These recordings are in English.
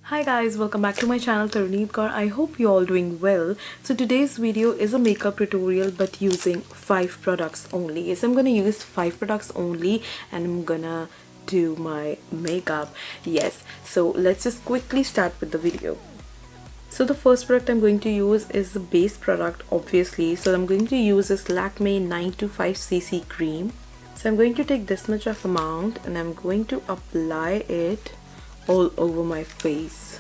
Hi guys, welcome back to my channel Taruneet Kaur. I hope you all doing well. So today's video is a makeup tutorial but using 5 products only. Yes, I'm gonna use 5 products only and I'm gonna do my makeup. Yes, so let's just quickly start with the video. So the first product I'm going to use is the base product, obviously. So I'm going to use this Lakme 925cc cream. So I'm going to take this much of amount and I'm going to apply it all over my face.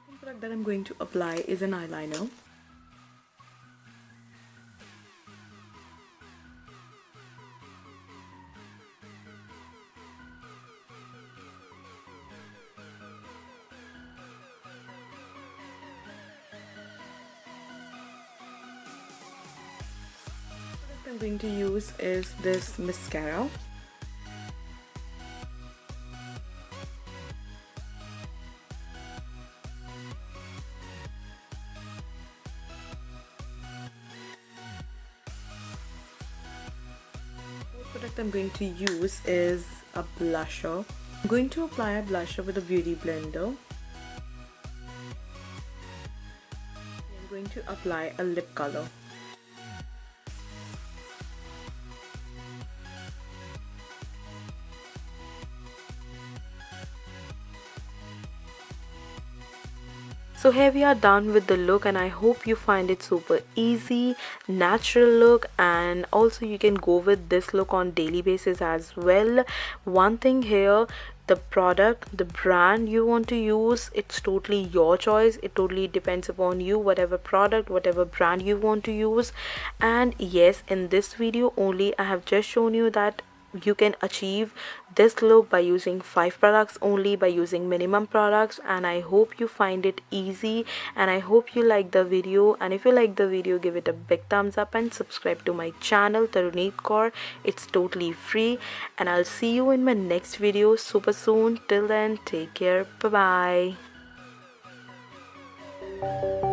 The product that I'm going to apply is an eyeliner. What I'm going to use is this mascara. The product I'm going to use is a blusher. I'm going to apply a blusher with a beauty blender. I'm going to apply a lip color. So here we are done with the look, and I hope you find it super easy, natural look, and also you can go with this look on daily basis as well. One thing here, the product, the brand you want to use, it's totally your choice. It totally depends upon you, whatever product, whatever brand you want to use. And yes, in this video only I have just shown you that you can achieve this look by using 5 products only, by using minimum products. And I hope you find it easy, and I hope you like the video. And if you like the video, give it a big thumbs up and subscribe to my channel Taruneet Kaur. It's totally free, and I'll see you in my next video super soon. Till then, take care. Bye bye.